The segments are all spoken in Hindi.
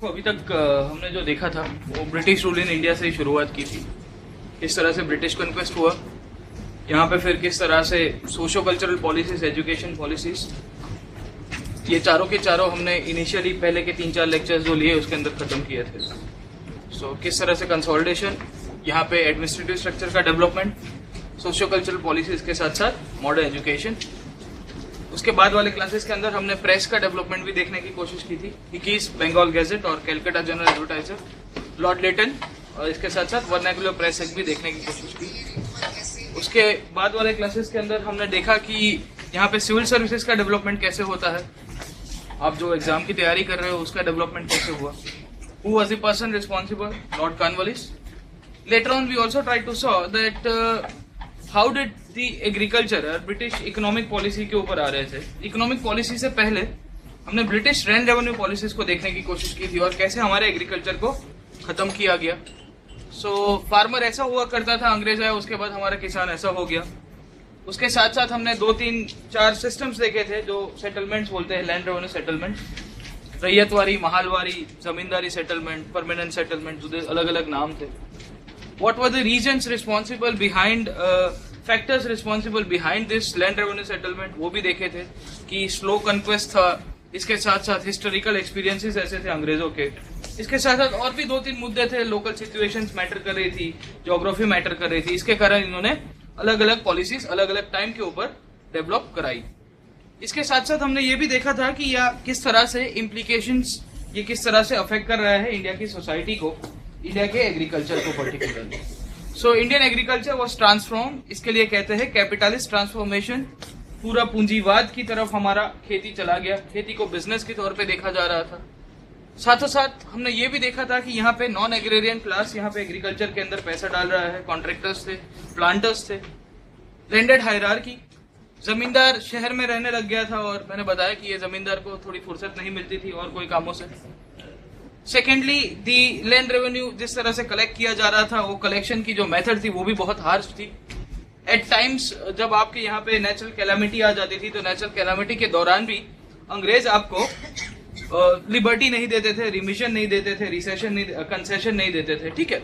तो अभी तक हमने जो देखा था वो ब्रिटिश रूल इन इंडिया से ही शुरुआत की थी। किस तरह से ब्रिटिश कन्क्वेस्ट हुआ, यहाँ पे फिर किस तरह से socio cultural policies, education policies, ये चारों के चारों हमने इनिशियली पहले के 3-4 लेक्चर्स जो लिए उसके अंदर खत्म किए थे। सो किस तरह से कंसोलिडेशन, यहाँ पे एडमिनिस्ट्रेटिव स्ट्रक्चर का डेवलपमेंट, सोशो कल्चरल पॉलिसीज के साथ साथ मॉडर्न एजुकेशन। उसके बाद वाले क्लासेस के अंदर हमने प्रेस का डेवलपमेंट भी देखने की कोशिश की थी, हिकीज बंगाल गैजेट और कैलकाटा जनरल एडवर्टाइजर, लॉर्ड लेटन, और इसके साथ साथ वर्नाकुलर प्रेस एक्ट भी देखने की कोशिश की। उसके बाद वाले क्लासेस के अंदर हमने देखा कि यहाँ पे सिविल सर्विसेज का डेवलपमेंट कैसे होता है, आप जो एग्जाम की तैयारी कर रहे हो उसका डेवलपमेंट कैसे हुआ, who was the person responsible, Lord Cornwallis. Later on we also try to saw that how did the agriculture, British economic policy के ऊपर आ रहे थे। इकोनॉमिक पॉलिसी से पहले हमने ब्रिटिश लैंड रेवेन्यू पॉलिसीज को देखने की कोशिश की थी और कैसे हमारे एग्रीकल्चर को खत्म किया गया। सो फार्मर ऐसा हुआ करता था, अंग्रेज आया उसके बाद हमारा किसान ऐसा हो गया। उसके साथ साथ हमने 2-3-4 सिस्टम्स देखे थे जो सेटलमेंट्स बोलते हैं, land revenue settlement, ryotwari, mahalwari, जमींदारी सेटलमेंट, परमानेंट सेटलमेंट, अलग अलग नाम थे। What were the reasons responsible behind, factors responsible behind this land revenue settlement, वो भी देखे थे कि स्लो कन्क्वेस्ट था, इसके साथ साथ हिस्टोरिकल एक्सपीरियंसेस ऐसे थे अंग्रेजों के, इसके साथ साथ और भी 2-3 मुद्दे थे, लोकल सिचुएशंस मैटर कर रही थी, ज्योग्राफी मैटर कर रही थी। इसके कारण इन्होंने अलग अलग पॉलिसीज अलग अलग टाइम के ऊपर डेवलप कराई। इसके साथ साथ हमने ये भी देखा था कि या किस तरह से इम्प्लीकेशंस, ये किस तरह से अफेक्ट कर रहा है इंडिया की सोसाइटी को, इंडिया के एग्रीकल्चर को particularly. So Indian agriculture was transform, इसके लिए कहते हैं कैपिटलिस्ट ट्रांसफॉर्मेशन। पूरा पूंजीवाद की तरफ हमारा खेती चला गया, खेती को बिजनेस के तौर पे देखा जा रहा था। साथों साथ हमने ये भी देखा था कि यहाँ पे नॉन एग्रेरियन क्लास यहाँ पे एग्रीकल्चर के अंदर पैसा डाल रहा है, कॉन्ट्रैक्टर्स थे, प्लांटर्स थे, लैंडेड हायरार्की, जमींदार शहर में रहने लग गया था और मैंने बताया कि ये जमींदार को थोड़ी फुर्सत नहीं मिलती थी और कोई कामों से। सेकेंडली दी लैंड रेवेन्यू जिस तरह से कलेक्ट किया जा रहा था, वो कलेक्शन की जो मेथड थी वो भी बहुत हार्श थी। एट टाइम्स जब आपके यहाँ पे नेचुरल कैलामिटी आ जाती थी तो नेचुरल कैलामिटी के दौरान भी अंग्रेज आपको लिबर्टी नहीं देते थे, रिमिशन नहीं देते थे, रिसेशन नहीं, कंसेशन नहीं देते थे, ठीक है।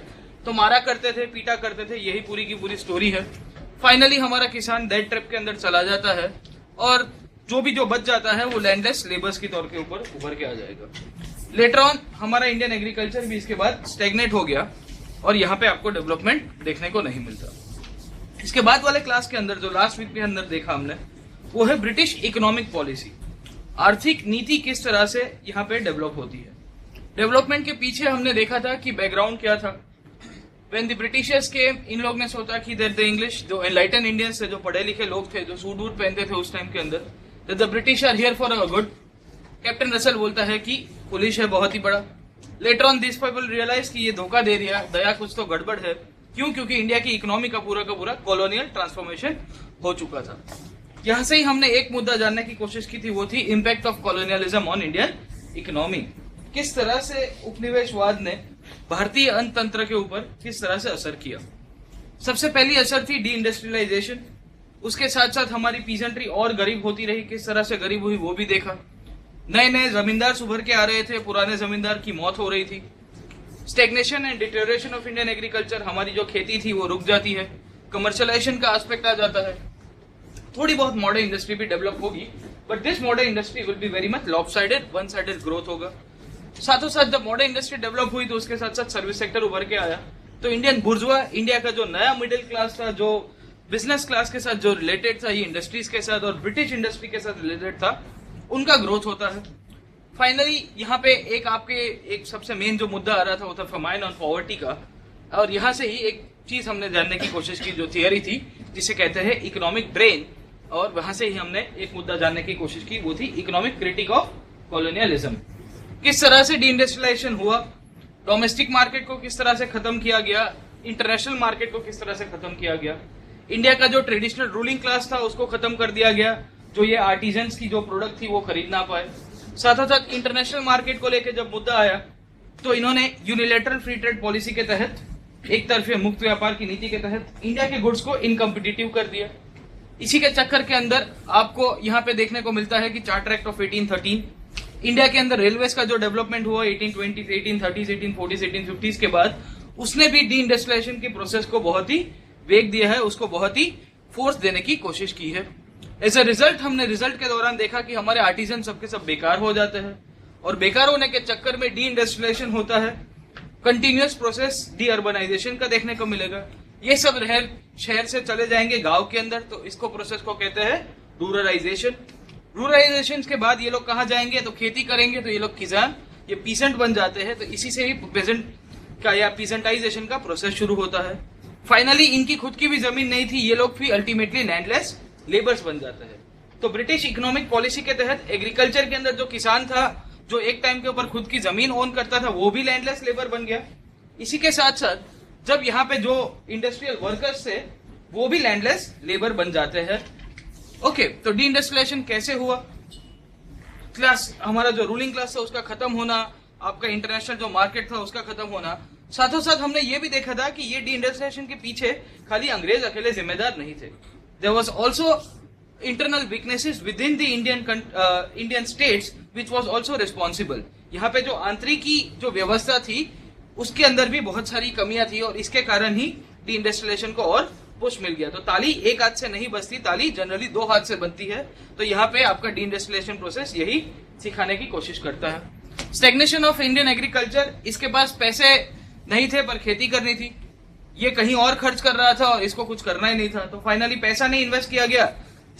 तो मारा करते थे, पीटा करते थे, यही पूरी की पूरी स्टोरी है। फाइनली हमारा किसान डेथ ट्रैप के अंदर चला जाता है और जो बच जाता है वो लैंडलेस लेबर्स के तौर के ऊपर उभर के आ जाएगा। लेटर ऑन हमारा इंडियन एग्रीकल्चर भी इसके बाद स्टेगनेट हो गया और यहाँ पे आपको डेवलपमेंट देखने को नहीं मिलता। इसके बाद वाले क्लास के अंदर जो लास्ट वीक के अंदर देखा हमने वो है ब्रिटिश इकोनॉमिक पॉलिसी, आर्थिक नीति किस तरह से यहाँ पे डेवलप होती है। डेवलपमेंट के पीछे हमने देखा था कि बैकग्राउंड क्या था। व्हेन द ब्रिटिशर्स के, इन लोग ने सोचा कि दैट द इंग्लिश, जो एनलाइटन इंडियंस थे, जो पढ़े लिखे लोग थे, जो सूट वूट पहनते थे उस टाइम के अंदर, that the British are here for a good. Captain Russell बोलता है कि पुलिस है बहुत ही बड़ा। Later on this people realise कि ये धोखा दे दिया, दया कुछ तो गड़बड़ है। क्यों? क्योंकि इंडिया की इकोनॉमी का पूरा कॉलोनियल ट्रांसफॉर्मेशन हो चुका था। यहां से ही हमने एक मुद्दा जानने की कोशिश की थी, वो थी impact of colonialism on Indian economy. किस तरह से उपनिवेशवाद ने भारतीय अर्थतंत्र के ऊपर किस तरह से असर किया। सबसे पहली असर थी डी इंडस्ट्रियलाइजेशन। उसके साथ साथ हमारी पीजेंट्री और गरीब होती रही, किस तरह से गरीब हुई वो भी देखा। नए नए जमींदार उभर के आ रहे थे, पुराने जमींदार की मौत हो रही थी। Stagnation and deterioration of Indian agriculture, हमारी जो खेती थी वो रुक जाती है, कमर्शियलाइजेशन का एस्पेक्ट आ जाता है। थोड़ी बहुत मॉडर्न इंडस्ट्री भी डेवलप होगी, but this modern industry will be very much lopsided, one sided growth होगा। साथों साथ जब मॉडर्न इंडस्ट्री डेवलप हुई तो उसके साथ साथ सर्विस सेक्टर उभर के आया। तो इंडियन बुर्जुआ, इंडिया का जो नया मिडिल क्लास था, जो बिजनेस क्लास के साथ जो रिलेटेड था, ये इंडस्ट्रीज के साथ और ब्रिटिश इंडस्ट्री के साथ रिलेटेड था, उनका ग्रोथ होता है। फाइनली यहाँ पे एक सबसे मेन जो मुद्दा आ रहा था वो था फमाइन ऑन पॉवर्टी का, और यहाँ से ही एक चीज हमने जानने की कोशिश की जो थियरी थी जिसे कहते हैं इकोनॉमिक ड्रेन, और वहां से ही हमने एक मुद्दा जानने की कोशिश की, वो थी इकोनॉमिक क्रिटिक ऑफ कॉलोनियलिज्म। किस तरह से डी इंडस्ट्रियलाइजेशन हुआ, डोमेस्टिक मार्केट को किस तरह से खत्म किया गया, इंटरनेशनल मार्केट को किस तरह से खत्म किया गया, इंडिया का जो ट्रेडिशनल रूलिंग क्लास था उसको खत्म कर दिया गया, जो ये आर्टिजन्स की जो प्रोडक्ट थी वो खरीद ना पाए। साथ ही साथ इंटरनेशनल मार्केट को लेकर जब मुद्दा आया तो इन्होंने यूनिलेटरल फ्री ट्रेड पॉलिसी के तहत, एक तरफे मुक्त व्यापार की नीति के तहत इंडिया के गुड्स को इनकम्पिटिटिव कर दिया। इसी के चक्कर के अंदर आपको यहाँ पे देखने को मिलता है कि चार्टर एक्ट ऑफ 1813 इंडिया के अंदर रेलवेज का जो डेवलपमेंट हुआ 1820s, 1830s, 1840s, 1850s के बाद, उसने भी डी इंडस्ट्रियलाइजेशन की प्रोसेस को बहुत ही वेग दिया है, उसको बहुत ही फोर्स देने की कोशिश की है। एज अ रिजल्ट हमने रिजल्ट के दौरान देखा कि हमारे आर्टिजन सबके सब बेकार हो जाते हैं, और बेकार होने के चक्कर में डी इंडस्ट्रियलाइजेशन होता है, कंटिन्यूअस प्रोसेस डी अर्बनाइजेशन का देखने को मिलेगा। ये सब शहर से चले जाएंगे गांव के अंदर, तो इसको प्रोसेस को कहते हैं रूरलाइजेशन। रूरलाइजेशन के बाद ये लोग कहाँ जाएंगे, तो खेती करेंगे, तो ये लोग किसान, ये पीसेंट बन जाते हैं। तो इसी से ही पेजेंट का या पीसेंटाइजेशन का प्रोसेस शुरू होता है। फाइनली इनकी खुद की भी जमीन नहीं थी, ये लोग भी अल्टीमेटली लैंडलेस लेबर्स बन जाते हैं। तो ब्रिटिश इकोनॉमिक पॉलिसी के तहत एग्रीकल्चर के अंदर जो किसान था, जो एक टाइम के ऊपर खुद की जमीन ओन करता था, वो भी लैंडलेस लेबर बन गया। इसी के साथ साथ जब यहाँ पे जो इंडस्ट्रियल वर्कर्स थे, वो भी लैंडलेस लेबर बन जाते हैं। ओके, तो डी इंडस्ट्रियलाइजेशन कैसे हुआ? क्लास, हमारा जो रूलिंग क्लास था उसका खत्म होना, आपका इंटरनेशनल जो मार्केट था उसका खत्म होना, साथों साथ हमने ये भी देखा था कि ये डी इंडस्ट्रियलाइजेशन के पीछे खाली अंग्रेज अकेले जिम्मेदार नहीं थे। There was also internal weaknesses with in the Indian states which was also responsible. यहाँ पे जो आंतरिकी जो व्यवस्था थी उसके अंदर भी बहुत सारी कमियां थी, और इसके कारण ही डी इंडस्ट्रियलाइजेशन को और पुश मिल गया। तो ताली एक हाथ से नहीं बजती, ताली जनरली दो हाथ से बनती है। तो यहाँ पे आपका डी इंडस्ट्रियलाइजेशन प्रोसेस यही सिखाने की कोशिश करता है। स्टैग्नेशन ऑफ इंडियन एग्रीकल्चर, इसके पास पैसे नहीं थे पर खेती करनी थी, ये कहीं और खर्च कर रहा था और इसको कुछ करना ही नहीं था। तो फाइनली पैसा नहीं इन्वेस्ट किया गया,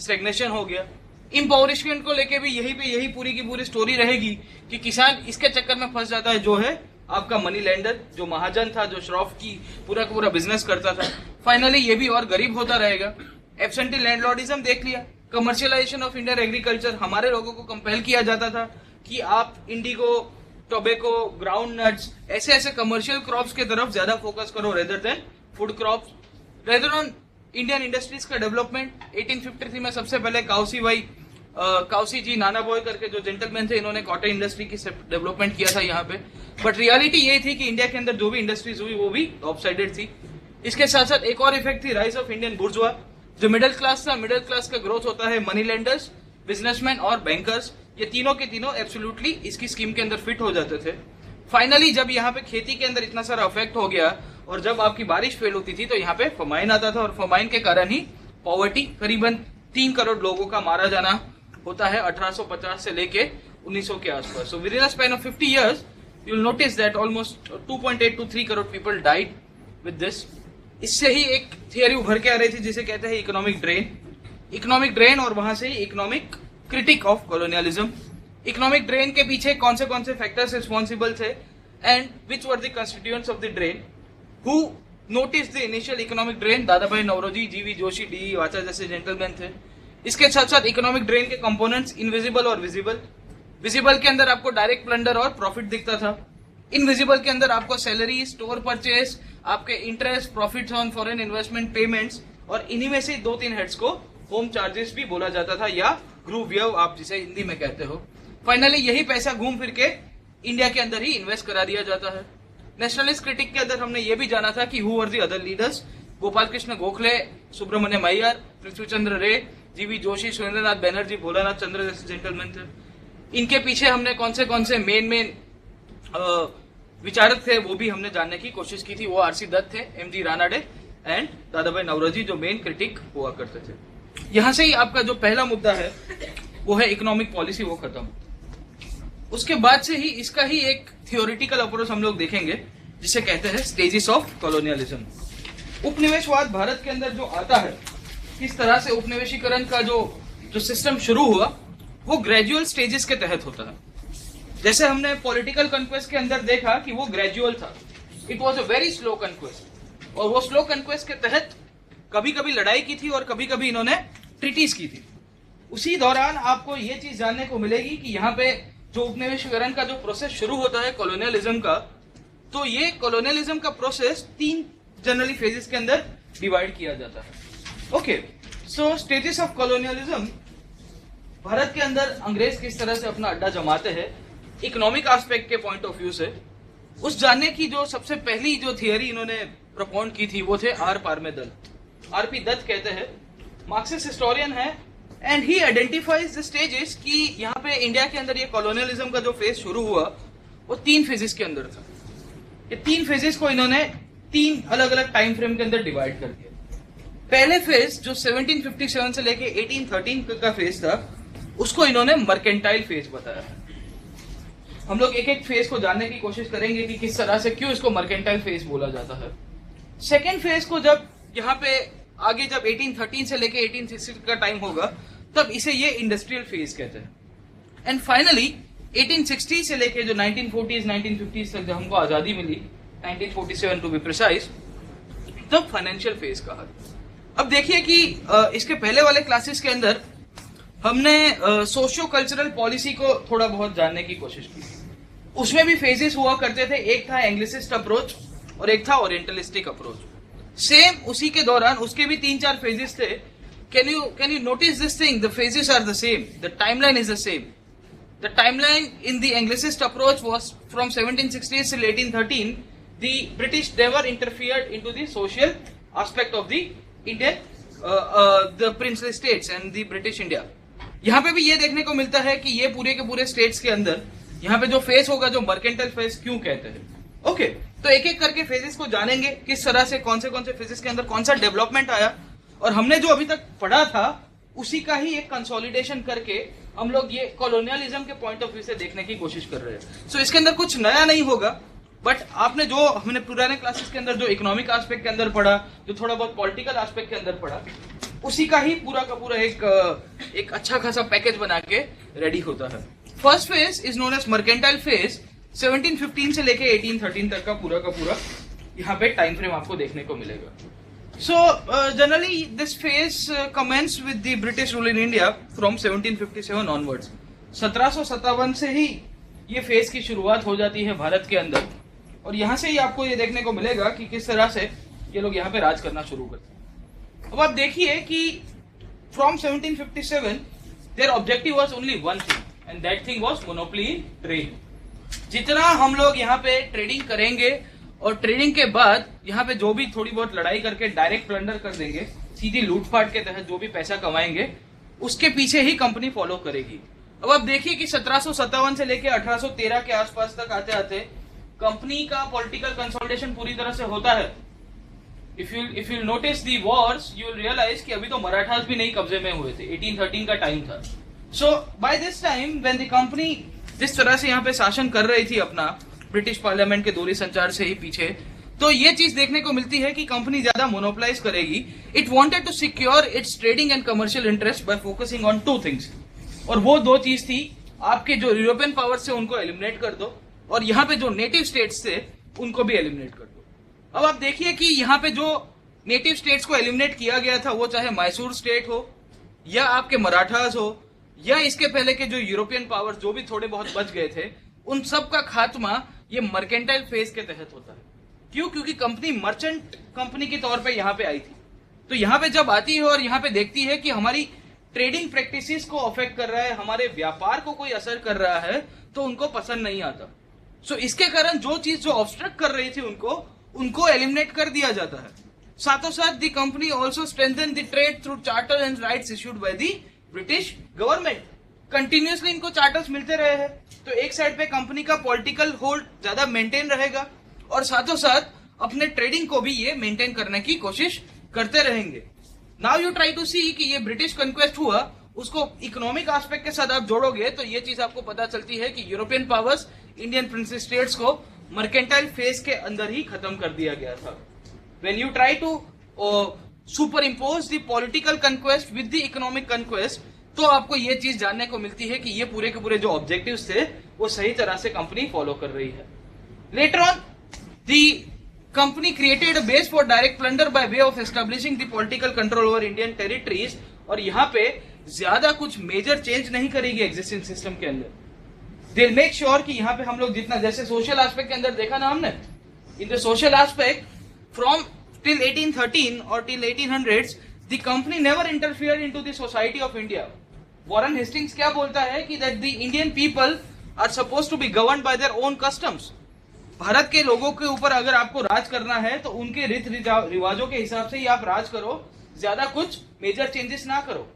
स्टैग्नेशन हो गया। इम्पावरिशमेंट को लेके भी यही पूरी की पूरी स्टोरी रहेगी कि किसान इसके चक्कर में फंस जाता है, जो है आपका मनी लैंडर, जो महाजन था, जो श्रॉफ की पूरा का पूरा बिजनेस करता था। फाइनली ये भी और गरीब होता रहेगा। एब्सेंटी लैंडलॉर्डिज्म देख लिया। कमर्शियलाइजेशन ऑफ इंडियन एग्रीकल्चर, हमारे लोगों को कंपेल किया जाता था कि आप इंडिगो, टोबैको, ग्राउंड नट्स, ऐसे ऐसे कमर्शियल क्रॉप्स के तरफ ज्यादा फोकस करो rather than food crops. Rather on Indian industries का डेवलपमेंट 1853 में सबसे पहले काउसी जी नाना बॉय करके जो जेंटलमैन थे, इन्होंने कॉटन इंडस्ट्री की डेवलपमेंट किया था यहाँ पे। बट रियलिटी ये थी कि इंडिया के अंदर जो भी इंडस्ट्रीज हुई वो भी लॉपसाइडेड थी। इसके साथ साथ एक और इफेक्ट थी राइज ऑफ इंडियन बुर्जुआ। जो मिडिल क्लास था, मिडिल क्लास का ग्रोथ होता है मनी लेंडर्स, बिजनेसमैन और बैंकर्स, ये तीनों के तीनों एब्सोल्युटली इसकी स्कीम के अंदर फिट हो जाते थे। फाइनली जब यहाँ पे खेती के अंदर इतना सारा अफेक्ट हो गया और जब आपकी बारिश फेल होती थी, तो यहाँ पे फमाइन आता था, और फमाइन के कारण ही पॉवर्टी, करीबन 3 करोड़ लोगों का मारा जाना होता है 1850 से लेके 1900 के आसपास। So with in a span of 50 years you will notice that almost 2.8 to 3 crore people died with this। इससे ही एक थियरी उभर के आ रही थी जिसे कहते हैं इकोनॉमिक ड्रेन, और वहां से ही economic critic of colonialism. Economic drain के पीछे कौन से फैक्टर्स रिस्पॉन्सिबल थे and which were the constituents of the drain, who notice the initial economic drain? Dadabhai Naoroji, GV Joshi, D वाचा जैसे जेंटलमैन थे। इसके साथ साथ इकोनॉमिक ड्रेन के कंपोनेंट्स इनविजिबल और विजिबल। विजिबल के अंदर आपको डायरेक्ट प्लंडर और प्रॉफिट दिखता था। इनविजिबल के अंदर आपको सैलरी, स्टोर परचेस, आपके interest, profits on foreign investment payments, और इन्हीं में से 2-3 हेड्स को होम चार्जेस भी बोला जाता था, या गृह व्यय आप जिसे हिंदी में कहते हो। फाइनली यही पैसा घूम फिर के इंडिया के अंदर ही इन्वेस्ट करा दिया जाता है। नेशनलिस्ट क्रिटिक के अंदर हमने ये भी जाना था कि who were the other leaders. Gopal Krishna Gokhale, Subramaniam Iyer, Prithvichandra Ray, GV Joshi, Surendranath Banerjee, Bholanath चंद्र जैसे जेंटलमैन थे। इनके पीछे हमने कौन से मेन विचारक थे वो भी हमने जानने की कोशिश की थी। वो आरसी दत्त थे, एमजी रानाडे एंड दादाभाई नौरोजी, जो मेन क्रिटिक हुआ करते थे। यहां से ही आपका जो पहला मुद्दा है वो है इकोनॉमिक पॉलिसी, वो खत्म। उसके बाद से ही इसका ही एक थियोरिटिकल अप्रोच हम लोग देखेंगे जिसे कहते हैं स्टेजेस ऑफ कॉलोनियलिज्म। उपनिवेशवाद भारत के अंदर जो आता है, किस तरह से उपनिवेशीकरण का जो सिस्टम शुरू हुआ, वो ग्रेजुअल स्टेजेस के तहत होता है। जैसे हमने पॉलिटिकल कन्क्वेस्ट के अंदर देखा कि वो ग्रेजुअल था, it was a very slow conquest, और वो स्लो कन्क्वेस्ट के तहत कभी कभी लड़ाई की थी और कभी कभी इन्होंने ट्रीटीज की थी। उसी दौरान आपको ये चीज जानने को मिलेगी कि यहाँ पे जो उपनिवेशीकरण का जो प्रोसेस शुरू होता है कॉलोनियलिज्म का, तो ये कॉलोनियलिज्म का प्रोसेस 3 जनरली फेजेस के अंदर डिवाइड किया जाता है। Okay, so stages of colonialism, Bharat के अंदर अंग्रेज किस तरह से अपना अड्डा जमाते हैं इकोनॉमिक एस्पेक्ट के पॉइंट ऑफ व्यू से, उस जानने की जो सबसे पहली जो थियरी इन्होंने प्रपोन की थी वो थे आर पारमेदल। आरपी दत्त कहते हैं, मार्क्सिस्ट हिस्टोरियन है, and he identifies the stages कि यहाँ पे इंडिया के अंदर ये कॉलोनियलिज्म का जो फेज शुरू हुआ वो 3 फेजेस के अंदर था। ये 3 फेजेस को इन्होंने 3 अलग अलग टाइम फ्रेम के अंदर डिवाइड कर दिया। पहले फेज जो 1757 से लेके 1813 का फेज था उसको इन्होंने मर्केंटाइल फेज बताया। हम लोग एक एक फेज को जानने की कोशिश करेंगे कि किस तरह से क्यों इसको मर्केंटाइल फेज बोला जाता है। सेकेंड फेज को जब यहाँ पे आगे जब 1813 से लेके 1860 का टाइम होगा तब इसे ये इंडस्ट्रियल फेज कहते हैं। एंड फाइनली 1860 से लेके जो 1940s 1950s तक जब हमको आजादी मिली 1947 टू बी प्रिसाइज तब फाइनेंशियल फेज कहा। अब देखिए कि इसके पहले वाले क्लासेस के अंदर हमने सोशियो कल्चरल पॉलिसी को थोड़ा बहुत जानने की कोशिश की। उसमें भी फेजेस हुआ करते थे, एक था एंग्लिसिस्ट अप्रोच और एक था ओरिएंटलिस्टिक अप्रोच। सेम उसी के दौरान उसके भी 3-4 फेजेस थे। Can you notice this thing, the phases are the same, the timeline is the same. The timeline in the Anglicist approach was from 1760 till 1813 the British never interfered into the social aspect of the Indian the princely states and the British India। यहाँ पे भी ये देखने को मिलता है कि ये पूरे के पूरे स्टेट्स के अंदर यहाँ पे जो फेज होगा जो मर्केंटाइल फेज क्यों कहते हैं। ओके, तो एक एक करके फेजेस को जानेंगे किस तरह से कौन से फेजेस के अंदर कौन सा डेवलपमेंट आया और हमने जो अभी तक पढ़ा था उसी का ही एक कंसोलिडेशन करके हम लोग ये कॉलोनियलिज्म के पॉइंट ऑफ व्यू से देखने की कोशिश कर रहे हैं। सो इसके अंदर कुछ नया नहीं होगा, बट आपने जो हमने पुराने क्लासेस के अंदर जो इकोनॉमिक एस्पेक्ट के अंदर पढ़ा, जो थोड़ा बहुत पॉलिटिकल एस्पेक्ट के अंदर पढ़ा, उसी का ही पूरा का पूरा एक अच्छा खासा पैकेज बना के रेडी होता है। First phase is known as mercantile phase. 1715 से लेके 1813 तक का पूरा यहाँ पे टाइम फ्रेम आपको देखने को मिलेगा। So generally this phase commence with the British rule in India from 1757 onwards. 1757 से ही ये फेज की शुरुआत हो जाती है भारत के अंदर और यहाँ से ही आपको ये देखने को मिलेगा कि किस तरह से ये लोग यहाँ पे राज करना शुरू करते हैं। अब आप देखिए कि from 1757 there objective was only one thing and that thing was monopoly in trade. जितना हम लोग यहाँ पे ट्रेडिंग करेंगे और ट्रेडिंग के बाद यहाँ पे जो भी थोड़ी बहुत लड़ाई करके डायरेक्ट प्लंडर कर देंगे, सीधी लूटपाट के तहत जो भी पैसा कमाएंगे उसके पीछे ही कंपनी फॉलो करेगी। अब आप देखिए कि 1757 से लेके 1813 के आसपास तक आते आते कंपनी का पॉलिटिकल कंसोलिडेशन पूरी तरह से होता है। If you notice the wars you will realise कि अभी तो मराठास भी नहीं कब्जे में हुए थे, 1813 का टाइम था। So by this time when the company जिस तरह से यहाँ पे शासन कर रही थी अपना ब्रिटिश पार्लियामेंट के दूरी संचार से ही पीछे, तो ये चीज देखने को मिलती है कि कंपनी ज्यादा मोनोपोलाइज करेगी। It wanted to secure its trading and commercial interest by focusing on 2 things, और वो 2 चीज थी आपके जो यूरोपियन पावर से उनको एलिमिनेट कर दो और यहाँ पे जो नेटिव स्टेट्स थे उनको भी एलिमिनेट कर दो। अब आप देखिए कि यहाँ पे जो नेटिव स्टेट्स को एलिमिनेट किया गया था वो चाहे मैसूर स्टेट हो या आपके मराठास हो या इसके पहले के जो यूरोपियन पावर्स जो भी थोड़े बहुत बच गए थे, उन सब का खात्मा ये मर्केंटाइल फेज के तहत होता है। क्यों? क्योंकि कंपनी मर्चेंट कंपनी के तौर पे यहाँ पे आई थी, तो यहाँ पे जब आती है और यहाँ पे देखती है कि हमारी ट्रेडिंग प्रैक्टिसेस को अफेक्ट कर रहा है, हमारे व्यापार को कोई असर कर रहा है, तो उनको पसंद नहीं आता। सो इसके कारण जो चीज जो ऑब्स्ट्रक्ट कर रही थी उनको एलिमिनेट कर दिया जाता है। साथों साथ the company also strengthen the trade through charter and rights issued by the British government. Continuously इनको चार्टर्स मिलते रहे हैं, तो एक साइड पे कंपनी का पॉलिटिकल होल्ड ज्यादा मेंटेन रहेगा और साथों साथ अपने ट्रेडिंग को भी ये मेंटेन करने की कोशिश करते रहेंगे। नाउ यू ट्राई टू सी कि ये ब्रिटिश कन्क्वेस्ट हुआ, उसको इकोनॉमिक एस्पेक्ट के साथ आप जोड़ोगे तो ये चीज आपको पता चलती है कि European powers Indian princes states को मर्केंटाइल फेज के अंदर ही खत्म कर दिया गया था। When you try to superimpose the political conquest with the economic conquest, तो आपको ये चीज जानने को मिलती है कि ये पूरे के पूरे जो ऑब्जेक्टिव्स थे वो सही तरह से कंपनी फॉलो कर रही है। Later on the company created a base for direct plunder by way of establishing the political control over Indian territories, और यहाँ पे ज्यादा कुछ मेजर चेंज नहीं करेगी एग्जिस्टिंग सिस्टम के अंदर। दे मेक श्योर कि यहाँ पे हम लोग जितना जैसे सोशल एस्पेक्ट के अंदर देखा ना हमने, in the social aspect from till 1813 और till 1800s the company never interfere into the society of India. Warren Hastings क्या बोलता है कि that the Indian people are suppose to be governed by their own customs. Bharat के लोगों के ऊपर अगर आपको राज करना है तो उनके रीत रिवाजों के हिसाब से ही आप राज करो, ज्यादा कुछ मेजर चेंजेस ना करो।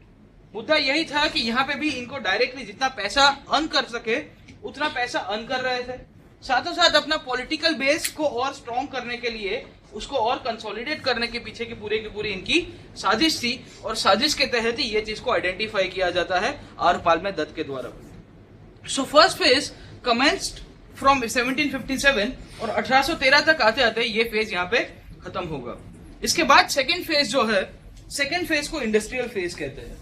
मुद्दा यही था कि यहाँ पे भी इनको डायरेक्टली जितना पैसा अर्न कर सके उतना पैसा अर्न कर रहे थे, साथों साथ अपना पॉलिटिकल बेस को और स्ट्रॉन्ग करने के लिए उसको और कंसोलिडेट करने के पीछे की पूरी इनकी साजिश थी, और साजिश के तहत ही ये चीज को आइडेंटिफाई किया जाता है आर पालमे दत्त के द्वारा। So first phase commenced from 1757 और 1813 तक आते आते ये फेज यहाँ पे खत्म होगा। इसके बाद सेकेंड फेज जो है, सेकेंड फेज को इंडस्ट्रियल फेज कहते हैं।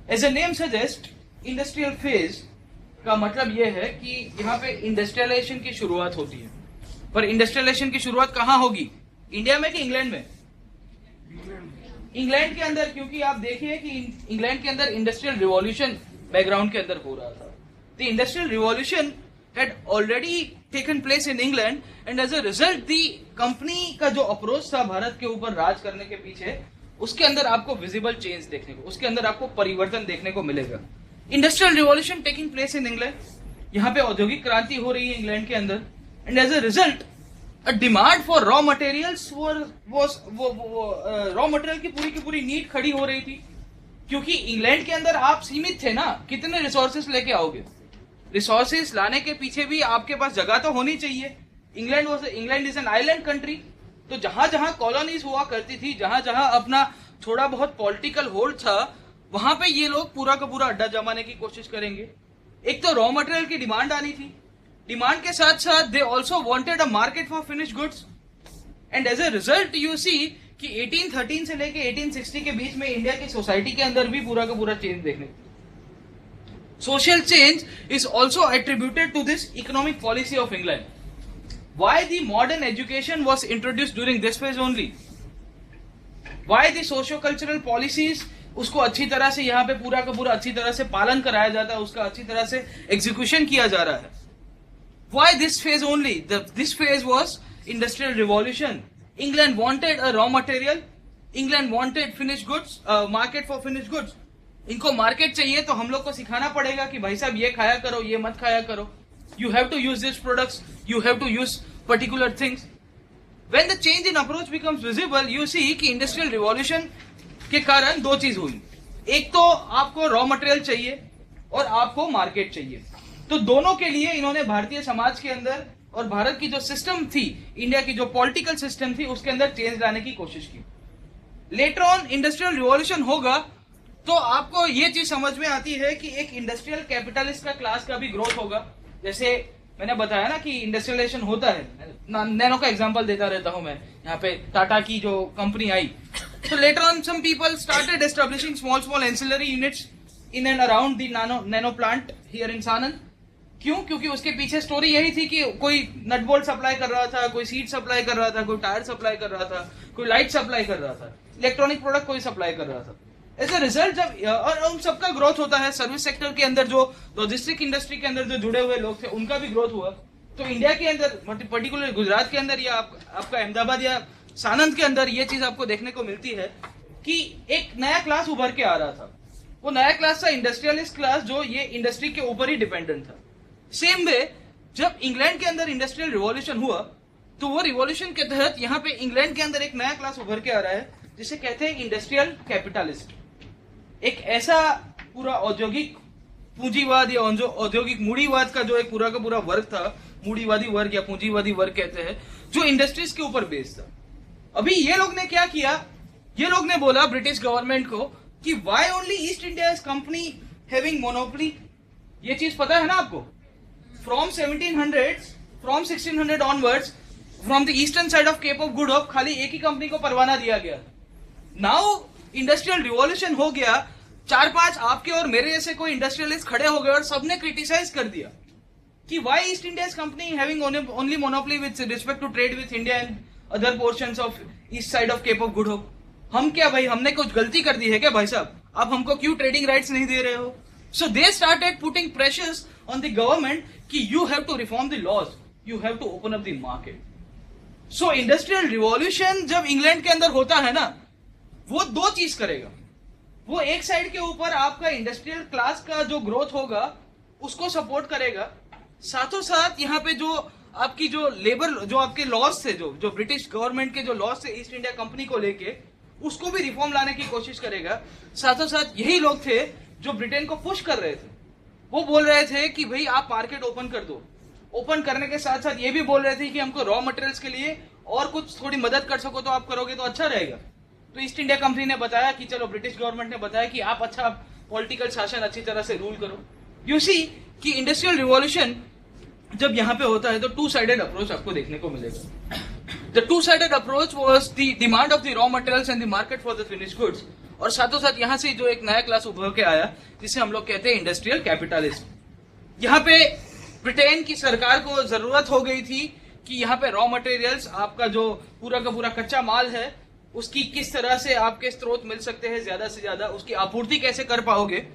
As a name suggest, industrial phase का मतलब यह है कि यहाँ पे इंडस्ट्रियलाइजेशन की शुरुआत होती है। पर इंडस्ट्रियलाइजेशन की शुरुआत कहाँ होगी, इंडिया में कि इंग्लैंड में? इंग्लैंड के अंदर, क्योंकि आप देखिए कि इंग्लैंड के अंदर इंडस्ट्रियल रिवॉल्यूशन बैकग्राउंड के अंदर हो रहा था। The industrial revolution had already taken place in England and as a result the company का जो अप्रोच था भारत के ऊपर राज करने के पीछे, उसके अंदर आपको विजिबल चेंज देखने को, उसके अंदर आपको परिवर्तन देखने को मिलेगा। Industrial revolution taking place in England, यहाँ पे औद्योगिक क्रांति हो रही है इंग्लैंड के अंदर, and as a result a demand for raw materials raw material की पूरी नीड खड़ी हो रही थी, क्योंकि इंग्लैंड के अंदर आप सीमित थे ना, कितने रिसोर्सेस लेके आओगे? रिसोर्सेस लाने के पीछे भी आपके पास जगह तो होनी चाहिए। England is an island country, तो जहां जहां कॉलोनीज हुआ करती थी, जहां जहां अपना थोड़ा बहुत पॉलिटिकल होल्ड था, वहां पे ये लोग पूरा का पूरा अड्डा जमाने की कोशिश करेंगे। एक तो रॉ मटेरियल की डिमांड आनी थी, डिमांड के साथ साथ they also wanted a market for finish goods, and as a result you see कि 1813 से लेके 1860 के बीच में इंडिया की सोसाइटी के अंदर भी पूरा का पूरा चेंज देखने को। Social change is also attributed to this economic policy of England. Why the modern education was introduced during this phase only? Why the socio-cultural policies उसको अच्छी तरह से यहाँ पे पूरा का पूरा अच्छी तरह से पालन कराया जाता है, उसका अच्छी तरह से एग्जीक्यूशन किया जा रहा है? Why this phase only? This phase was industrial revolution. England wanted a raw material. England wanted finished goods, market for finished goods. इनको मार्केट चाहिए, तो हम लोग को सिखाना पड़ेगा कि भाई साहब ये खाया करो, ये मत खाया करो, you have to use this products, you have to use particular things. When the change in approach becomes visible, you see कि इंडस्ट्रियल रिवॉल्यूशन के कारण दो चीज हुई। एक तो आपको रॉ मटेरियल चाहिए और आपको मार्केट चाहिए, तो दोनों के लिए इन्होंने भारतीय समाज के अंदर और भारत की जो सिस्टम थी, इंडिया की जो पॉलिटिकल सिस्टम थी, उसके अंदर चेंज लाने की कोशिश की। लेटर ऑन इंडस्ट्रियल रिवॉल्यूशन होगा तो आपको ये चीज समझ में आती है कि एक इंडस्ट्रियल कैपिटलिस्ट का क्लास का भी ग्रोथ होगा। जैसे मैंने बताया ना कि इंडस्ट्रियलाइजेशन होता है, नैनो का एग्जांपल देता रहता हूं मैं, यहाँ पे टाटा की जो कंपनी आई, तो later on some people started establishing small ancillary units in and around the nano plant here in Sanand. क्यों? क्योंकि उसके पीछे स्टोरी यही थी कि कोई नट बोल्ट सप्लाई कर रहा था, कोई सीट सप्लाई कर रहा था, कोई टायर सप्लाई कर रहा था, कोई लाइट सप्लाई कर रहा था, इलेक्ट्रॉनिक प्रोडक्ट कोई सप्लाई कर रहा था। एज ए रिजल्ट जब और उन सबका ग्रोथ होता है, सर्विस सेक्टर के अंदर जो लॉजिस्टिक इंडस्ट्री के अंदर जो जुड़े हुए लोग थे उनका भी ग्रोथ हुआ। तो इंडिया के अंदर पर्टिकुलर गुजरात के अंदर या आपका अहमदाबाद या सानंद के अंदर ये चीज आपको देखने को मिलती है कि एक नया क्लास उभर के आ रहा था। वो नया क्लास था इंडस्ट्रियलिस्ट क्लास, जो ये इंडस्ट्री के ऊपर ही डिपेंडेंट था। सेम वे जब इंग्लैंड के अंदर इंडस्ट्रियल रिवॉल्यूशन हुआ, तो वो रिवॉल्यूशन के तहत यहाँ पे इंग्लैंड के अंदर एक नया क्लास उभर के आ रहा है जिसे कहते हैं इंडस्ट्रियल कैपिटलिस्ट। एक ऐसा पूरा औद्योगिक पूंजीवाद या औद्योगिक मूढ़ीवाद का जो एक पूरा का पूरा वर्ग था, मूढ़ीवादी वर्ग या पूंजीवादी वर्ग कहते हैं, जो इंडस्ट्रीज के ऊपर बेस्ड था। अभी ये लोग ने क्या किया, ये लोग ने बोला ब्रिटिश गवर्नमेंट को कि why only East India is company having monopoly. ये चीज पता है ना आपको? From 1600 onwards, from the eastern side of Cape of Good Hope खाली एक ही कंपनी को परवाना दिया गया। नाउ इंडस्ट्रियल रिवॉल्यूशन हो गया, 4-5 आपके और मेरे जैसे कोई इंडस्ट्रियलिस्ट खड़े हो गए और सबने क्रिटिसाइज कर दिया कि why East India Company having only monopoly with respect to trade with India and other portions of east side of Cape of Good Hope. हम क्या भाई, हमने कुछ गलती कर दी है क्या भाई साहब? आप हमको क्यों ट्रेडिंग राइट्स नहीं दे रहे हो? So they started putting pressures on the government कि you have to reform the laws, you have to open up the market. So industrial revolution जब इंग्लैंड के अंदर होता है ना, वो दो चीज करेगा। वो एक साइड के ऊपर आपका इंडस्ट्रियल क्लास का जो ग्रोथ होगा उसको सपोर्ट करेगा, साथों साथ यहाँ पे जो आपकी जो लेबर, जो आपके लॉस थे, जो ब्रिटिश गवर्नमेंट के जो लॉस थे ईस्ट इंडिया कंपनी को लेके, उसको भी रिफॉर्म लाने की कोशिश करेगा। साथों साथ यही लोग थे जो ब्रिटेन को पुश कर रहे थे। वो बोल रहे थे कि भाई आप मार्केट ओपन कर दो। ओपन करने के साथ साथ ये भी बोल रहे थे कि हमको रॉ मटेरियल्स के लिए और कुछ थोड़ी मदद कर सको तो आप करोगे तो अच्छा रहेगा। तो ईस्ट इंडिया कंपनी ने बताया कि चलो, ब्रिटिश गवर्नमेंट ने बताया कि आप अच्छा पॉलिटिकल शासन अच्छी तरह से रूल करो। यू सी कि इंडस्ट्रियल रिवॉल्यूशन जब यहाँ पे होता है तो टू साइडेड अप्रोच आपको देखने को मिलेगा। The two sided approach was the demand of the raw materials and the market for the finished goods, और साथों साथ यहाँ से जो एक नया क्लास उभर के आया जिसे हम लोग कहते हैं इंडस्ट्रियल कैपिटलिज्म। यहाँ पे ब्रिटेन की सरकार को जरूरत हो गई थी कि यहाँ पे रॉ मटेरियल्स, आपका जो पूरा का पूरा कच्चा माल है, उसकी किस तरह से आपके स्रोत मिल सकते हैं ज्यादा से ज्यादा, उसकी आपूर्ति कैसे कर पाओगे।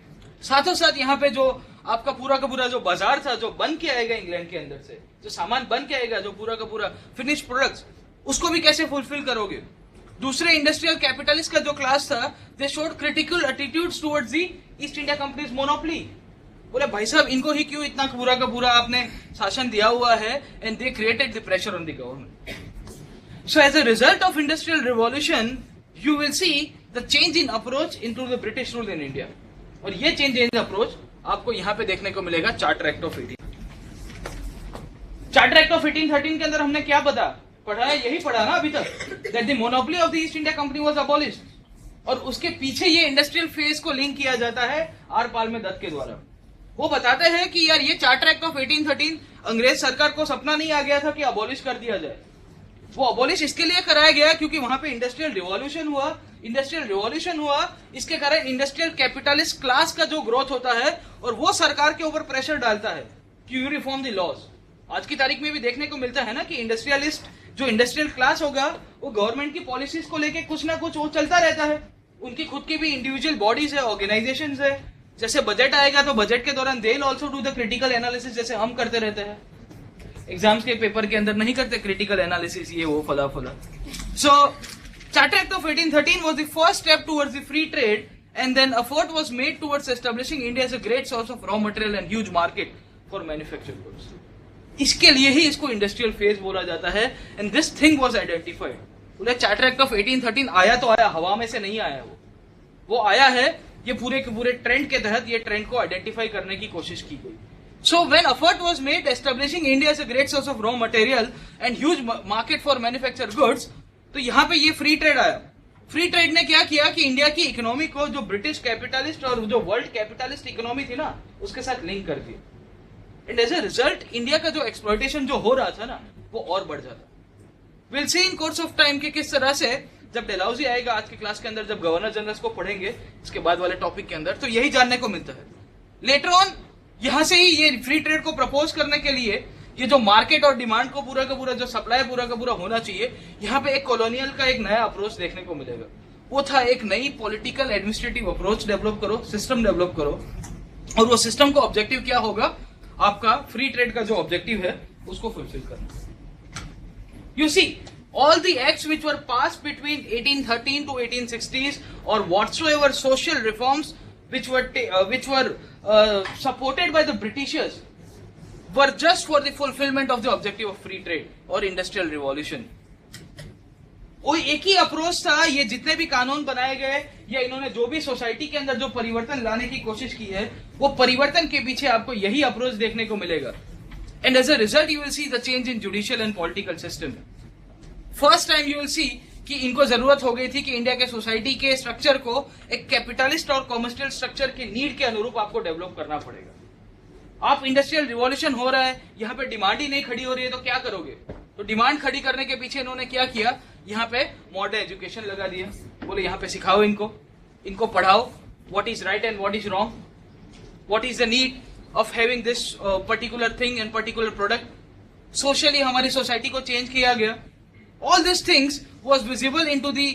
साथों साथ यहाँ पे जो आपका पूरा का पूरा जो बाजार था जो बन के आएगा इंग्लैंड के अंदर से, जो सामान बन के आएगा, जो पूरा का पूरा फिनिश्ड प्रोडक्ट्स, उसको भी कैसे फुलफिल करोगे। दूसरे इंडस्ट्रियल कैपिटलिस्ट का जो क्लास था, they showed critical attitudes towards the east India companies monopoly. बोले भाई साहब, इनको ही क्यों इतना पूरा का पूरा आपने शासन दिया हुआ है, and they created the pressure on the government. So as a result of industrial revolution you will see the change in approach into the British rule in India. और ये चेंज इन अप्रोच आपको यहाँ पे देखने को मिलेगा चार्टर एक्ट ऑफ 1813 के अंदर हमने क्या पढ़ा है, यही पढ़ा ना अभी तक, that the monopoly of the east India company was abolished. और उसके पीछे ये इंडस्ट्रियल फेज को लिंक किया जाता है आर पालमे दत्त के द्वारा। वो बताते हैं कि यार ये चार्टर एक्ट ऑफ 1813 अंग्रेज सरकार को सपना नहीं आ गया था कि अबॉलिश कर दिया जाए। वो अबॉलिश इसके लिए कराया गया क्योंकि वहां पे इंडस्ट्रियल रिवॉल्यूशन हुआ। इसके कारण इंडस्ट्रियल कैपिटलिस्ट क्लास का जो ग्रोथ होता है और वो सरकार के ऊपर प्रेशर डालता है कि यू रिफॉर्म द लॉज। आज की तारीख में भी देखने को मिलता है ना कि इंडस्ट्रियलिस्ट, जो इंडस्ट्रियल क्लास होगा, वो गवर्नमेंट की पॉलिसीज को लेके कुछ ना कुछ वो चलता रहता है। उनकी खुद की भी इंडिविजुअल बॉडीज है, ऑर्गेनाइजेशंस है। जैसे बजट आएगा तो बजट के दौरान they will also do the critical analysis, जैसे हम करते रहते हैं एग्जाम्स के पेपर के अंदर नहीं करते क्रिटिकल एनालिसिस, ये वो फला। So charter act of 1813 was the first step towards the free trade, and then effort was made towards establishing India as a great source of raw material and huge market for manufactured goods. इसके लिए ही इसको इंडस्ट्रियल फेज बोला जाता है, and this thing was identified. बोले चार्टर एक्ट ऑफ 1813 आया तो आया, हवा में से नहीं आया। वो आया है, ये पूरे के पूरे ट्रेंड के तहत ये ट्रेंड को आइडेंटिफाई करने की कोशिश की गई। So when effort was made establishing India as a great source of raw material and huge market for manufactured goods, तो यहाँ पे ये फ्री ट्रेड आया। फ्री ट्रेड ने क्या किया कि इंडिया की इकोनॉमी को जो ब्रिटिश कैपिटलिस्ट और जो वर्ल्ड कैपिटलिस्ट इकोनॉमी थी ना, उसके साथ लिंक कर दिया। And as a result India का जो एक्सप्लॉयटेशन जो हो रहा था ना, वो और बढ़ जाता। Will see in course of time कि किस तरह से जब डेलाउजी आएगा आज की क्लास के अंदर, जब गवर्नर जनरल को पढ़ेंगे इसके बाद वाले टॉपिक के अंदर, तो यही जानने को मिलता है। लेटर ऑन यहां से ही ये फ्री ट्रेड को प्रपोज करने के लिए ये जो मार्केट और डिमांड को पूरा का पूरा, जो सप्लाई पूरा का पूरा होना चाहिए, यहाँ पे एक कॉलोनियल का एक नया अप्रोच देखने को मिलेगा। वो था एक नई पॉलिटिकल एडमिनिस्ट्रेटिव अप्रोच डेवलप करो, सिस्टम डेवलप करो। और वो सिस्टम का ऑब्जेक्टिव क्या होगा, आपका फ्री ट्रेड का जो ऑब्जेक्टिव है उसको फुलफिल करना। You see all the acts which were passed between 1813 to 1860s or whatsoever social reforms which were supported by the Britishers were just for the fulfillment of the objective of free trade or industrial revolution. वो एक ही अप्रोच था। ये जितने भी कानून बनाए गए या इन्होंने जो भी सोसाइटी के अंदर जो परिवर्तन लाने की कोशिश की है, वो परिवर्तन के पीछे आपको यही अप्रोच देखने को मिलेगा। And as a result you will see the change in judicial and political system. First time you will see कि इनको जरूरत हो गई थी कि इंडिया के सोसाइटी के स्ट्रक्चर को एक कैपिटलिस्ट और कॉमर्शियल स्ट्रक्चर की नीड के अनुरूप आपको डेवलप करना पड़ेगा। आप इंडस्ट्रियल रिवॉल्यूशन हो रहा है, यहाँ पे डिमांड ही नहीं खड़ी हो रही है, तो क्या करोगे। तो डिमांड खड़ी करने के पीछे इन्होंने क्या किया, यहाँ पे मॉडर्न एजुकेशन लगा दिया। बोले यहाँ पे सिखाओ इनको पढ़ाओ, what is right and what is wrong, what is the need of having this particular thing and particular product. Socially हमारी सोसाइटी को चेंज किया गया। All these things was visible into the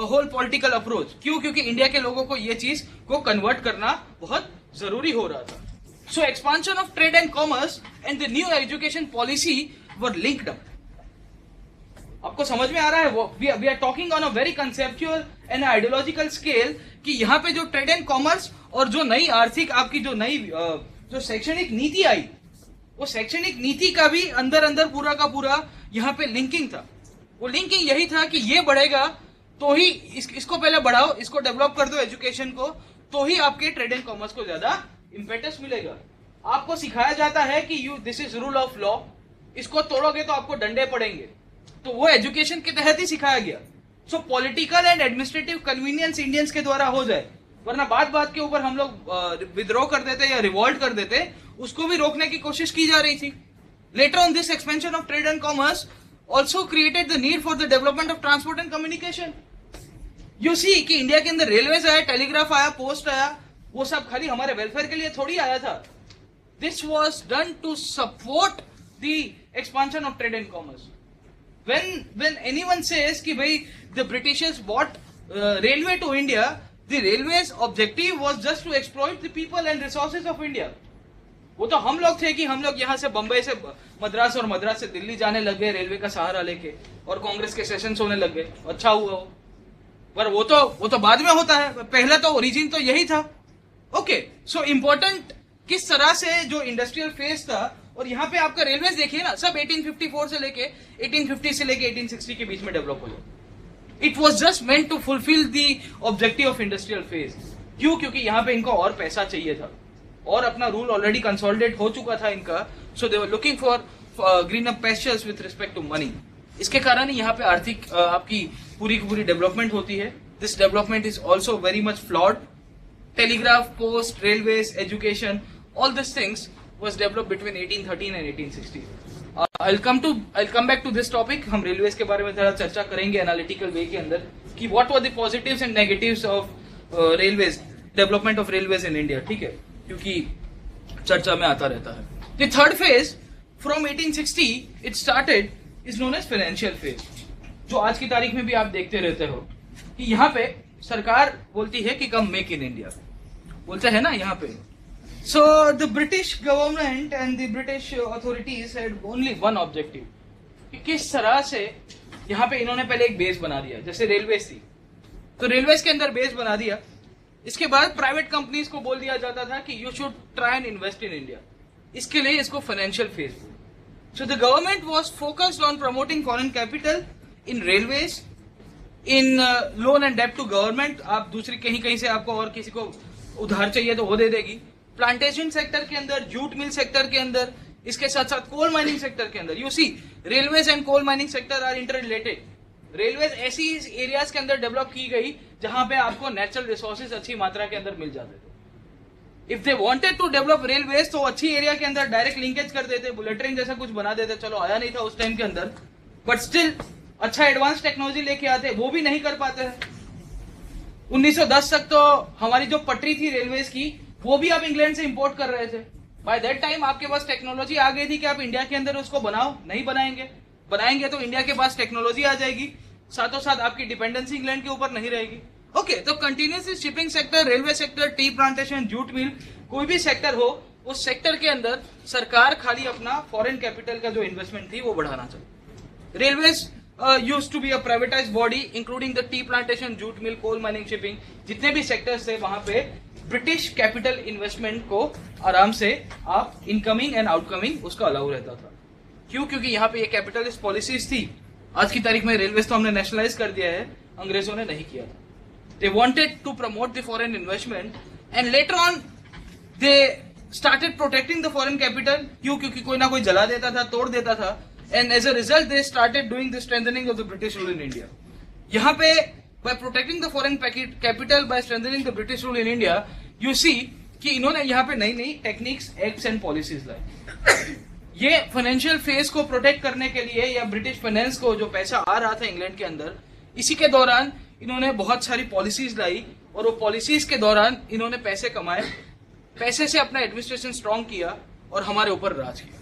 whole political approach. क्यों? क्योंकि इंडिया के लोगों को ये चीज को कन्वर्ट करना बहुत जरूरी हो रहा था। So expansion of trade and commerce and the new education policy were linked up. आपको समझ में आ रहा है? We are talking on a very conceptual and ideological scale कि यहाँ पे जो ट्रेड एंड कॉमर्स और जो नई आर्थिक आपकी जो नई जो शैक्षणिक नीति आई, वो शैक्षणिक नीति का भी अंदर पूरा का पूरा यहाँ पे लिंकिंग था। वो लिंकिंग यही था कि ये बढ़ेगा तो ही इसको पहले बढ़ाओ, इसको डेवलप कर दो एजुकेशन को, तो ही आपके ट्रेड एंड कॉमर्स को ज्यादा इंपेटस मिलेगा। आपको सिखाया जाता है कि this is rule of law, इसको तोड़ोगे तो आपको डंडे पड़ेंगे, तो वो एजुकेशन के तहत ही सिखाया गया। सो political and administrative convenience Indians के द्वारा हो जाए, वरना बात बात के ऊपर हम लोग विद्रोह कर देते या रिवॉल्ट कर देते, उसको भी रोकने की कोशिश की जा रही थी। Later on this expansion of trade and commerce also created the need for the development of transport and communication. You see कि इंडिया के अंदर रेलवेज आया, टेलीग्राफ आया, पोस्ट आया, वो सब खाली हमारे वेलफेयर के लिए थोड़ी आया था। This was done to support the expansion of trade and commerce. when anyone says कि भाई the Britishers bought railway to India, the railway's objective was just to exploit the people and resources of India। वो तो हम लोग थे कि हम लोग यहाँ से बंबई से मद्रास और मद्रास से दिल्ली जाने लग गए रेलवे का सहारा लेके, और कांग्रेस के सेशन होने लग गए, अच्छा हुआ वो। पर वो तो बाद में होता है, पहला तो ओरिजिन तो यही था। ओके, सो इम्पोर्टेंट किस तरह से जो इंडस्ट्रियल फेज था, और यहाँ पे आपका रेलवेज देखिए ना, सब 1854 से लेके 1850 से लेके 1860 के बीच में डेवलप हो गया। It was just meant to fulfil the objective of industrial phase. क्यों? क्योंकि यहाँ पे इनको और पैसा चाहिए था, और अपना रूल ऑलरेडी कंसोलिडेट हो चुका था इनका। So they were looking for green up pastures with respect to money. इसके कारण ही यहाँ पे आर्थिक आपकी पूरी की पूरी डेवलपमेंट होती है। This development is also very much flawed. Telegraph, post, railways, education, all these things was developed between 1813 and 1860। I'll come back to this topic। हम रेलवेज के बारे में थोड़ा चर्चा करेंगे एनालिटिकल वे के अंदर कि what were the positives and negatives of railways, development of railways in India, ठीक है, क्योंकि चर्चा में आता रहता है। The third phase from 1860 it started is known as financial phase, जो आज की तारीख में भी आप देखते रहते हो कि यहाँ पे सरकार बोलती है कि कम मेक इन इंडिया बोलते हैं ना यहाँ पे। So the British government and the British authorities had only one objective, कि किस तरह से यहाँ पे इन्होंने पहले एक बेस बना दिया, जैसे रेलवेज थी तो रेलवेज के अंदर बेस बना दिया। इसके बाद प्राइवेट कंपनीज को बोल दिया जाता था कि you should try and invest in India, इसके लिए इसको financial phase. So the government was focused on promoting foreign capital in railways, in loan and डेब्ट टू गवर्नमेंट। आप दूसरी कहीं से आपको और किसी को उधार चाहिए तो वो दे देगी। प्लांटेशन सेक्टर के अंदर, जूट मिल सेक्टर के अंदर, इसके साथ साथ कोल माइनिंग सेक्टर के अंदर। You see railways and coal mining sector are interrelated. Railways ऐसी एरियाज के अंदर डेवलप की गई जहां पे आपको नेचुरल रिसोर्सेज अच्छी मात्रा के अंदर मिल जाते थे। If they wanted to develop railways तो अच्छी एरिया के अंदर डायरेक्ट लिंकेज कर देते, बुलेट ट्रेन जैसा कुछ बना देते। चलो आया नहीं था उस टाइम के अंदर, बट स्टिल अच्छा एडवांस टेक्नोलॉजी लेके आते, वो भी नहीं कर पाते हैं। 1910 तक तो हमारी जो पटरी थी रेलवेज की वो भी आप इंग्लैंड से इंपोर्ट कर रहे थे। बाय दैट टाइम आपके पास टेक्नोलॉजी आ गई थी कि आप इंडिया के अंदर उसको बनाओ, नहीं बनाएंगे तो इंडिया के पास टेक्नोलॉजी आ जाएगी, साथों साथ आपकी डिपेंडेंसी इंग्लैंड के ऊपर नहीं रहेगी। ओके, तो continuously shipping sector, railway sector, tea plantation, jute mill, कोई भी सेक्टर हो, उस सेक्टर के अंदर सरकार खाली अपना फॉरेन कैपिटल का जो इन्वेस्टमेंट थी वो बढ़ाना चाहिए। Railways used to be a privatized body including the tea plantation, jute mill, coal mining, shipping, जितने भी सेक्टर्स थे वहां पे ब्रिटिश कैपिटल इन्वेस्टमेंट को आराम से आप इनकमिंग एंड आउटकमिंग उसका अलाउ रहता था। क्यों? क्योंकि यहाँ पे ये कैपिटलिस्ट पॉलिसीज थी। आज की तारीख में रेलवेज तो हमने नेशनलाइज कर दिया है, अंग्रेजों ने नहीं किया था। They wanted to promote the foreign investment and later on they started protecting the foreign capital. क्यों? क्योंकि कोई ना कोई जला देता था, तोड़ देता था, and as a result they started doing the strengthening of the British rule in India। यहाँ पे by protecting the foreign capital, by strengthening the British rule in India, you see कि इन्होंने यहाँ पे नई नई टेक्निक्स, एक्ट्स एंड पॉलिसीज लाई। ये फाइनेंशियल फेज को प्रोटेक्ट करने के लिए या ब्रिटिश फाइनेंस को जो पैसा आ रहा था इंग्लैंड के अंदर, इसी के दौरान इन्होंने बहुत सारी पॉलिसीज लाई, और वो पॉलिसीज के दौरान इन्होंने पैसे कमाए, पैसे से अपना एडमिनिस्ट्रेशन स्ट्रॉन्ग किया और हमारे ऊपर राज किया।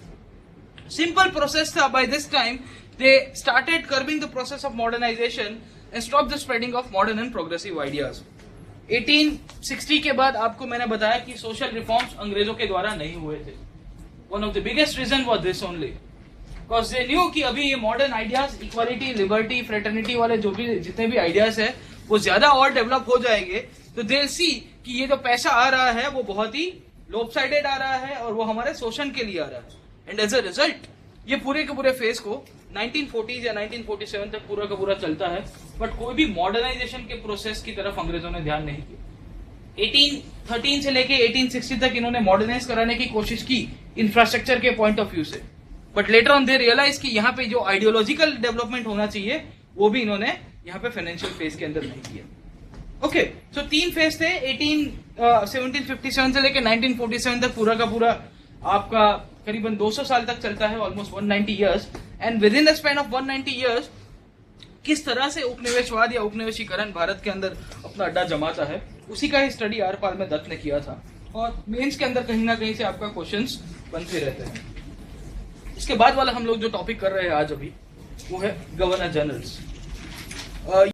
Simple process था। By this time they started curbing the process of modernization and stopped the spreading of modern and progressive ideas। 1860 के बाद आपको मैंने बताया कि सोशल रिफॉर्म्स अंग्रेजों के द्वारा नहीं हुए थे। One of the biggest reason was this only, because they knew कि अभी ये modern ideas, equality, liberty, fraternity वाले जो भी जितने भी आइडियाज है वो ज्यादा और डेवलप हो जाएंगे, तो they'll see कि ये जो पैसा आ रहा है वो बहुत ही लोपसाइडेड आ रहा है और वो हमारे शोषण के लिए आ रहा है। एंड एज अ रिजल्ट ये पूरे के पूरे फेज को 1940s या 1947 तक पूरा का पूरा चलता है, बट कोई भी मॉडर्नाइजेशन के प्रोसेस की तरफ अंग्रेजों ने ध्यान नहीं किया। 1813 से लेके 1860 तक इन्होंने मॉडर्नाइज कराने की कोशिश की इंफ्रास्ट्रक्चर के पॉइंट ऑफ व्यू से, but later on they realise कि यहाँ पे जो आइडियोलॉजिकल डेवलपमेंट होना चाहिए वो भी इन्होंने यहाँ पे फाइनेंशियल फेज के अंदर नहीं किया। ओके, सो 3 फेज थे 1757 से लेके 1947 तक, पूरा का पूरा आपका करीबन 200 साल तक चलता है, almost 190 years. And with in the span of 190 years किस तरह से उपनिवेशवाद या उपनिवेशीकरण भारत के अंदर अपना अड्डा जमाता है, उसी का ही स्टडी आर-पार में दत्त ने किया था, और मेंस के अंदर कहीं ना कहीं से आपका क्वेश्चंस बनते रहते हैं। इसके बाद वाला हम लोग जो टॉपिक कर रहे हैं आज अभी, वो है गवर्नर जनरल्स।